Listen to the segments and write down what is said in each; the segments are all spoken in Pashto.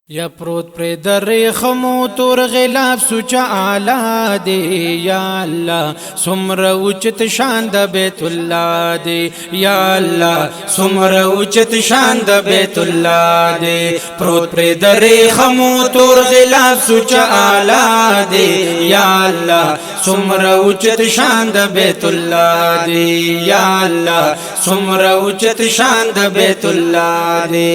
یا پروت پر در خمو تور غلاف سوچا آلا دے یا اللہ سمر اوچت شان د بیت اللہ دے یا اللہ سمر اوچت شان د بیت اللہ دے پروت پر در خمو تور غلاف سوچا آلا دے یا اللہ سمر اوچت شان د بیت اللہ دے یا اللہ سمر اوچت شان د بیت اللہ دے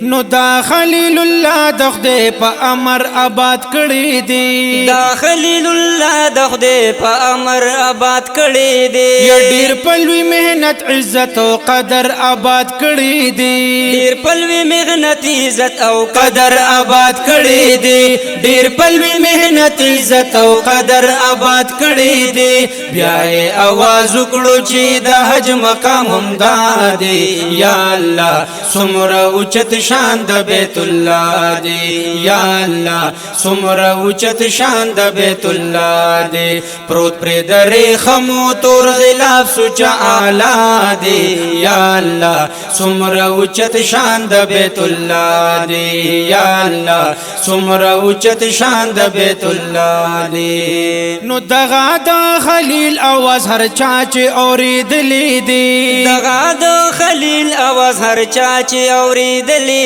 نو دا خلیل الله د خدای په امر آباد کړی دی دا خلیل الله د خدای په امر آباد کړی دی یا ډیر پلوی مهنت عزت او قدر آباد کړی دی ډیر پلوی مهنت عزت او قدر آباد کړی دی ډیر پلوی مهنت عزت او قدر آباد کړی دی بیا یې आवाज وکړو چې د حج مقام هم دادی یا الله سمره اوچت شان د بیت الله دی یا الله سمره اوچت شان د بیت الله دی پروت پر درې خمو تور غلاف سوچا اعلی دی یا الله سمره اوچت شان د بیت الله دی یا الله سمره اوچت شان د بیت الله دی نو دغه د خلیل आवाज هر چا چې اوریدلې دی دغه د خلیل आवाज هر چا چې اوریدلې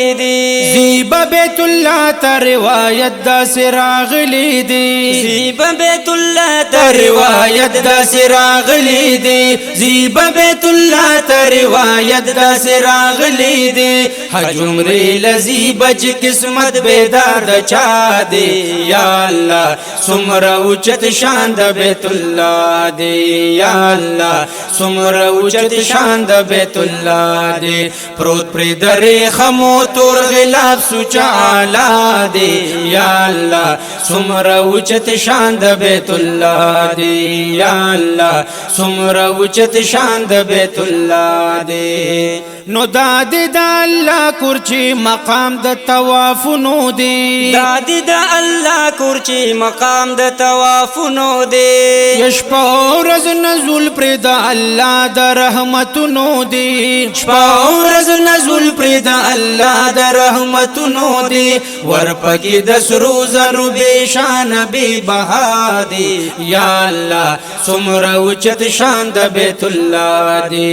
زیبا بیت اللہ تا روایت دا سراغلی دی زیبا بیت اللہ تا روایت دا سراغلی دی زیبا بیت اللہ تا روایت دا سراغلی دی حج عمری لزیبا چی قسمت بیدار دا چا دی یا اللہ سمرا اوچت شان دا بیت اللہ دی یا اللہ سمرا اوچت شان دا بیت اللہ دی پروت پر در خمو تور غلاف سوچا آلا دے یا اللہ سمرا اوچت شان د بیت اللہ دے یا اللہ سمرا اوچت شان د بیت اللہ دے نو داد دا اللہ کرچی مقام د توافنو دے داد دا اللہ کرچی مقام د توافنو دے یشپا ورز نزول پر دا اللہ دا رحمتنو دے یشپا ورز نزول پر دا اللہ دا رحمتنو دے ورپکی دس روز رو بیشان بی بہا دے یا اللہ سمرا اوچت شان د بیت اللہ دے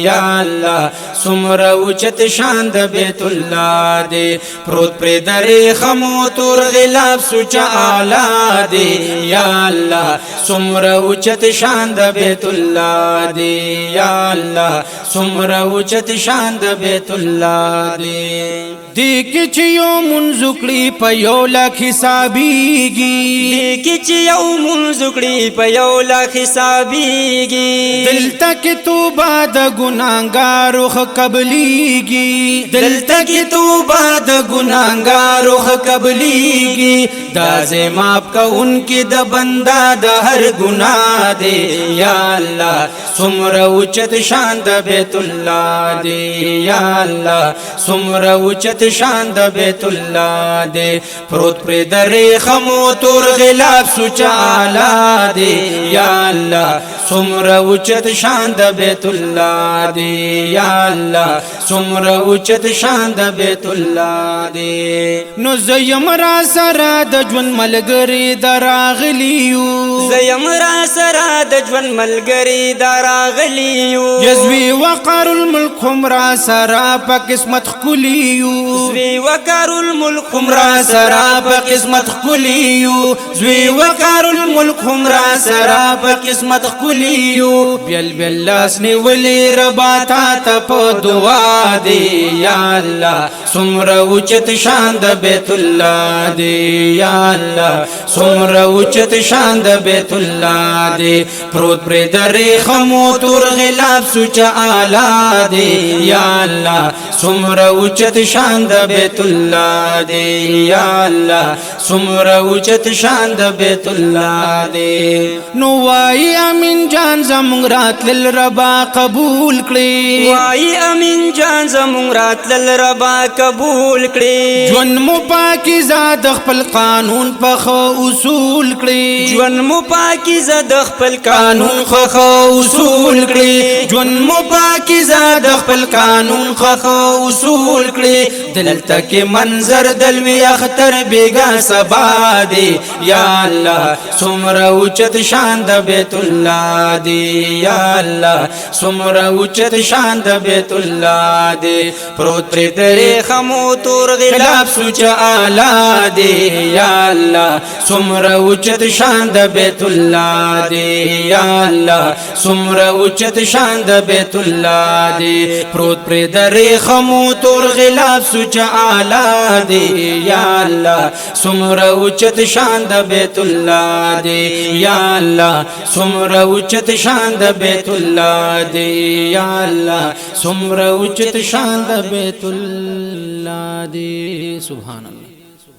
یا اللہ سمرا اوچت شان د بیت اللہ دے پروت پر در خمو تور غلاف سوچا آلا دے یا اللہ سمرا اوچت شان د بیت اللہ دے یا اللہ سمرا اوچت شان د بیت اللہ دے دیکی چی یو منزکڑی پا یو لاکھ حسابیگی دیکی چی یو منزکڑی پا یو لاکھ حسابیگی دلتا کی توبہ دا گناہگارو قبلیگی دلتا کی توبہ دا گناہگارو قبلیگی دازے ماپ کا ان کی دا بندہ دا ہر گناہ دے یا اللہ سمرا اوچت شان دا بیت اللہ دے یا اللہ سمرا اوچت شان د بیت اللہ دے پروت پر در خمو تور غلاف سوچا آلا دے یا اللہ سمرا اوچت شان د بیت اللہ دے یا اللہ سمرا اوچت شان د بیت اللہ دے نو زیم را سرا د جون ملګری دراغلیو زیم را سرا د جون ملګری دراغلیو یزوی وقار الملک هم را سرا پا قسمت خکلیو زوی وقار الملک هم را سرا پا قسمت خکلیو زوی وقار الملک هم را سرا پا قسمت خکلیو بیل بیل لاسنی ولی رباتا تا پا دعا دے یا اللہ سمرا اوچت شان د بیت اللہ دے یا اللہ سمرا اوچت شان د بیت اللہ دے پروت پر در خمو تور غلاف سوچا آلا دے یا اللہ سمرا اوچت شان د بیت اللہ دے یا اللہ سمرا اوچت شان د بیت اللہ دے نو وائی امین جان زمونږ راتلل ربا قبول کړي وائی امین جان زمونږ راتلل ربا قبول کړي ژوند مو پاکیزه د خپل قانون په خو اصول کړي ژوند مو پاکیزه د خپل قانون خو اصول کړي ژوند مو پاکیزه د خپل قانون خو اصول کړي دلته کې منظر دلوي اختر بیگا سبا دی یا الله څومره اوچت شان د بیت الله دی یا الله څومره اوچت شان د بیت الله دی پروت پر درې خمو تور غلاف سوچ اعلی دی یا الله څومره اوچت شان د بیت الله دی یا الله څومره اوچت شان د بیت الله دی پروت پر درې خمو تور غلاف سوچ اعلی دی یا الله څومره اوچت شان د بیت الله دی یا الله څومره اوچت شان د بیت الله دی یا الله څومره اوچت شان د بیت الله دی سبحان الله.